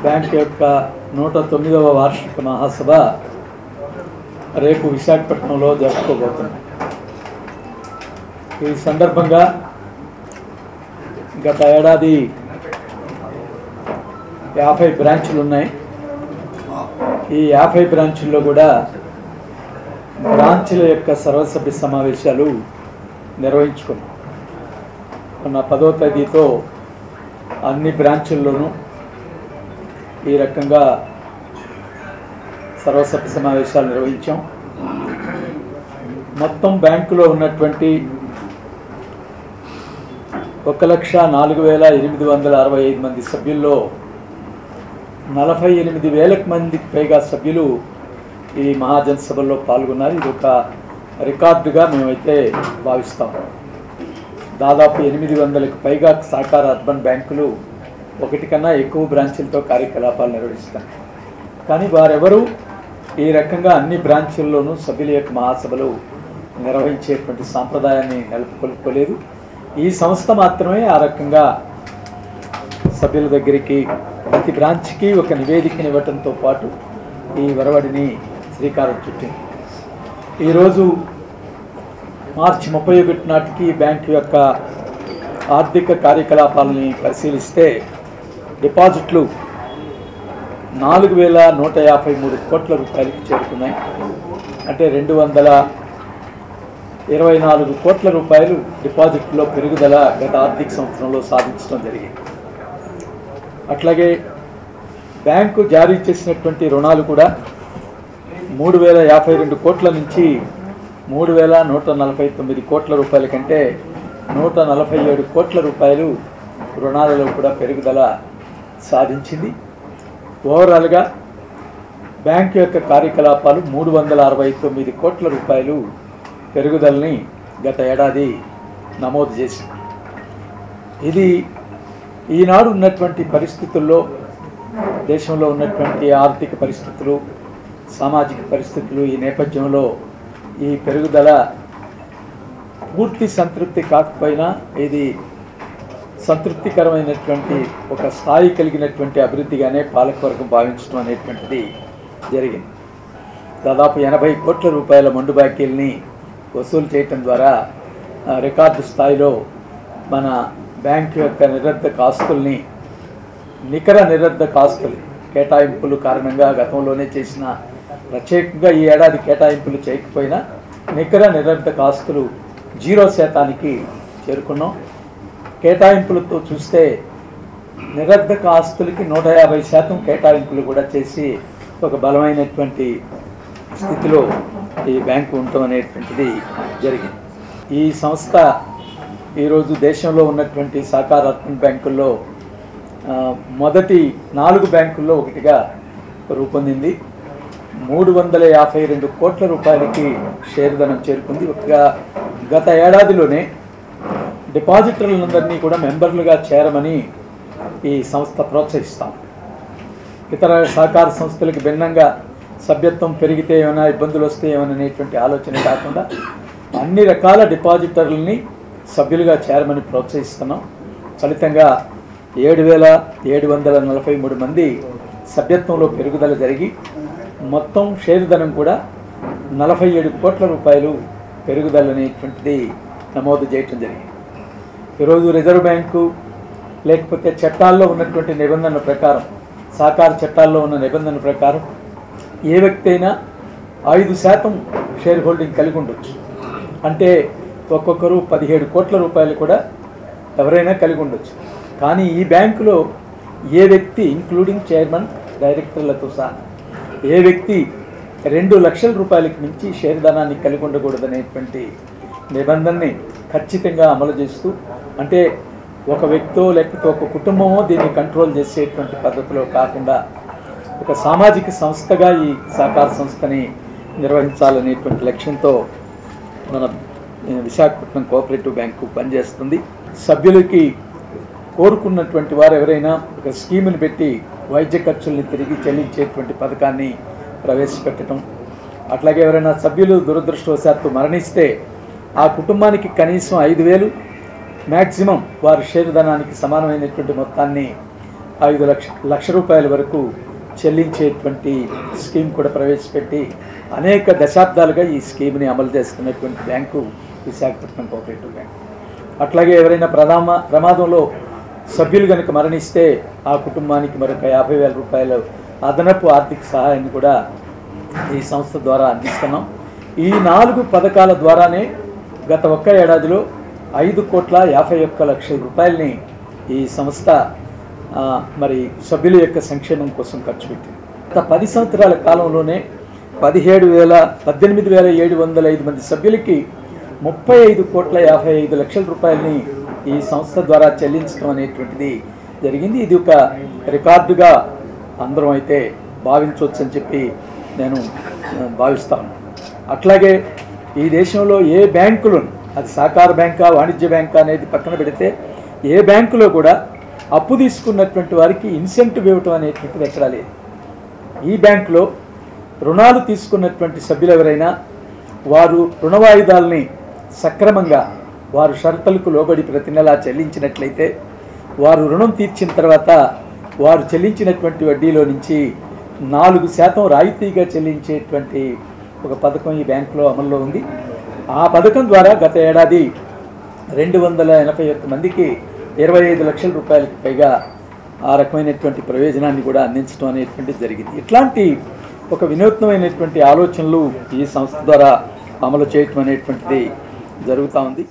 Bank యొక్క 109వ వార్షిక మహాసభ రేపు విశాఖపట్నంలో జరుపుకోబోతున్నాం. ఈ సందర్భంగా గత ఏడాది 50 బ్రాంచులు ఉన్నాయి. ఈ 50 బ్రాంచుల్లో కూడా బ్రాంచుల యొక్క సర్వసభ్య సమావేశాలు నిర్వహించుకున్నాం. మొన్న 10వ తేదీతో అన్ని బ్రాంచుల్లోనూ ఈ రకంగా సర్వసభ్య సమావేశాలు నిర్వహించాం. మొత్తం బ్యాంకులో ఉన్నటువంటి 1,04,865 మంది సభ్యుల్లో 48,000 మందికి పైగా సభ్యులు ఈ మహాజన్ సభల్లో పాల్గొన్నారు. ఇది ఒక రికార్డుగా మేమైతే భావిస్తాం. దాదాపు 800కి పైగా సహకార అర్బన్ బ్యాంకులు ఒకటి కన్నా ఎక్కువ బ్రాంచులతో కార్యకలాపాలు నిర్వహిస్తాయి. కానీ వారెవరూ ఈ రకంగా అన్ని బ్రాంచుల్లోనూ సభ్యుల యొక్క మహాసభలు నిర్వహించేటువంటి సాంప్రదాయాన్ని నెలకొల్పుకోలేదు. ఈ సంస్థ మాత్రమే ఆ రకంగా సభ్యుల దగ్గరికి ప్రతి బ్రాంచ్కి ఒక నివేదికను ఇవ్వడంతో పాటు ఈ వరవడిని శ్రీకారం చుట్టింది. ఈరోజు మార్చి 31 నాటికి బ్యాంకు యొక్క ఆర్థిక కార్యకలాపాలని పరిశీలిస్తే డిపాజిట్లు 4,153 కోట్ల రూపాయలకి చేరుకున్నాయి. అంటే 224 కోట్ల రూపాయలు డిపాజిట్లో పెరుగుదల గత ఆర్థిక సంవత్సరంలో సాధించడం జరిగింది. అట్లాగే బ్యాంకు జారీ చేసినటువంటి రుణాలు కూడా 3,052 కోట్ల నుంచి 3,149 కోట్ల రూపాయల కంటే 147 కోట్ల రూపాయలు రుణాలలో కూడా పెరుగుదల సాధించింది. ఓవరాల్గా బ్యాంకు యొక్క కార్యకలాపాలు 369 కోట్ల రూపాయలు పెరుగుదలని గత ఏడాది నమోదు చేసింది. ఇది ఈనాడు ఉన్నటువంటి పరిస్థితుల్లో, దేశంలో ఉన్నటువంటి ఆర్థిక పరిస్థితులు, సామాజిక పరిస్థితులు ఈ నేపథ్యంలో ఈ పెరుగుదల పూర్తి సంతృప్తి కాకపోయినా ఇది సంతృప్తికరమైనటువంటి ఒక స్థాయి కలిగినటువంటి అభివృద్ధిగానే పాలకవర్గం భావించడం అనేటువంటిది జరిగింది. దాదాపు 80 కోట్ల రూపాయల మండు బాకీల్ని వసూలు చేయటం ద్వారా రికార్డు స్థాయిలో మన బ్యాంకు యొక్క నిరర్ధక ఆస్తుల్ని, నికర నిరర్ధక ఆస్తులు కేటాయింపులు కారణంగా గతంలోనే చేసిన, ప్రత్యేకంగా ఈ ఏడాది కేటాయింపులు చేయకపోయినా నికర నిరర్ధక ఆస్తులు 0% చేరుకున్నాం. కేటాయింపులతో చూస్తే నిరర్ధక ఆస్తులకి 150% కేటాయింపులు కూడా చేసి ఒక బలమైనటువంటి స్థితిలో ఈ బ్యాంకు ఉండటం అనేటువంటిది జరిగింది. ఈ సంస్థ ఈరోజు దేశంలో ఉన్నటువంటి సహకార అర్బన్ బ్యాంకుల్లో మొదటి 4 బ్యాంకుల్లో ఒకటిగా రూపొందింది. 352 కోట్ల రూపాయలకి షేరుధనం చేరుకుంది. గత ఏడాదిలోనే డిపాజిటర్లందరినీ కూడా మెంబర్లుగా చేరమని ఈ సంస్థ ప్రోత్సహిస్తాం. ఇతర సహకార సంస్థలకు భిన్నంగా సభ్యత్వం పెరిగితే ఏమైనా ఇబ్బందులు వస్తే ఏమనేటువంటి ఆలోచన కాకుండా అన్ని రకాల డిపాజిటర్లని సభ్యులుగా చేరమని ప్రోత్సహిస్తున్నాం. ఫలితంగా 7,743 మంది సభ్యత్వంలో పెరుగుదల జరిగి మొత్తం షేరుధనం కూడా 47 కోట్ల రూపాయలు పెరుగుదల అనేటువంటిది నమోదు చేయటం జరిగింది. ఈరోజు రిజర్వ్ బ్యాంకు లేకపోతే చట్టాల్లో ఉన్నటువంటి నిబంధనల ప్రకారం, సహకార చట్టాల్లో ఉన్న నిబంధన ప్రకారం ఏ వ్యక్తి అయినా 5% షేర్ హోల్డింగ్ కలిగి ఉండొచ్చు. అంటే ఒక్కొక్కరు 17 కోట్ల రూపాయలు కూడా ఎవరైనా కలిగి ఉండొచ్చు. కానీ ఈ బ్యాంకులో ఏ వ్యక్తి, ఇంక్లూడింగ్ చైర్మన్, డైరెక్టర్లతో సహా ఏ వ్యక్తి 2 లక్షల రూపాయలకు మించి షేర్ ధనాన్ని కలిగి ఉండకూడదనేటువంటి నిబంధనని ఖచ్చితంగా అమలు చేస్తూ, అంటే ఒక వ్యక్తో లేకపోతే ఒక కుటుంబమో దీన్ని కంట్రోల్ చేసేటువంటి పద్ధతిలో కాకుండా ఒక సామాజిక సంస్థగా ఈ సహకార సంస్థని నిర్వహించాలనేటువంటి లక్ష్యంతో మన విశాఖపట్నం కోఆపరేటివ్ బ్యాంకు పనిచేస్తుంది. సభ్యులకి కోరుకున్నటువంటి వారు ఎవరైనా ఒక స్కీముని పెట్టి వైద్య ఖర్చుల్ని తిరిగి చెల్లించేటువంటి పథకాన్ని ప్రవేశపెట్టడం, అట్లాగే ఎవరైనా సభ్యులు దురదృష్టవశాత్తు మరణిస్తే ఆ కుటుంబానికి కనీసం 5,000 మ్యాక్సిమం వారి షేరు ధనానికి సమానమైనటువంటి మొత్తాన్ని లక్ష రూపాయల వరకు చెల్లించేటువంటి స్కీమ్ కూడా ప్రవేశపెట్టి అనేక దశాబ్దాలుగా ఈ స్కీమ్ని అమలు చేస్తున్నటువంటి బ్యాంకు విశాఖపట్నం కోఆపరేటివ్ బ్యాంక్. అట్లాగే ఎవరైనా ప్రమాదంలో సభ్యులు కనుక మరణిస్తే ఆ కుటుంబానికి మరొక 50,000 రూపాయల అదనపు ఆర్థిక సహాయాన్ని కూడా ఈ సంస్థ ద్వారా అందిస్తున్నాం. ఈ 4 పథకాల ద్వారానే గత ఒక్క ఏడాదిలో 5,51,00,000 రూపాయలని ఈ సంస్థ మరి సభ్యుల యొక్క సంక్షేమం కోసం ఖర్చు పెట్టింది. గత 10 సంవత్సరాల కాలంలోనే 18,705 మంది సభ్యులకి 35,55,00,000 రూపాయలని ఈ సంస్థ ద్వారా చెల్లించడం అనేటువంటిది జరిగింది. ఇది ఒక రికార్డుగా అందరం అయితే భావించవచ్చు అని చెప్పి నేను భావిస్తాను. అట్లాగే ఈ దేశంలో ఏ బ్యాంకులు, అది సహకార బ్యాంకా వాణిజ్య బ్యాంకా అనేది పక్కన పెడితే, ఏ బ్యాంకులో కూడా అప్పు తీసుకున్నటువంటి వారికి ఇన్సెంటివ్ ఇవ్వటం అనేటువంటిది ఎక్కడా లేదు. ఈ బ్యాంకులో రుణాలు తీసుకున్నటువంటి సభ్యులు ఎవరైనా వారు రుణ వాయిదాలని సక్రమంగా వారు షరతులకు లోబడి ప్రతి నెలా చెల్లించినట్లయితే వారు రుణం తీర్చిన తర్వాత వారు చెల్లించినటువంటి వడ్డీలో నుంచి 4% రాయితీగా చెల్లించేటువంటి ఒక పథకం ఈ బ్యాంకులో అమల్లో ఉంది. ఆ పథకం ద్వారా గత ఏడాది 281 మందికి 25 లక్షల రూపాయలకు పైగా ఆ రకమైనటువంటి ప్రయోజనాన్ని కూడా అందించడం అనేటువంటిది జరిగింది. ఇట్లాంటి ఒక వినూత్నమైనటువంటి ఆలోచనలు ఈ సంస్థ ద్వారా అమలు చేయటం అనేటువంటిది జరుగుతూ ఉంది.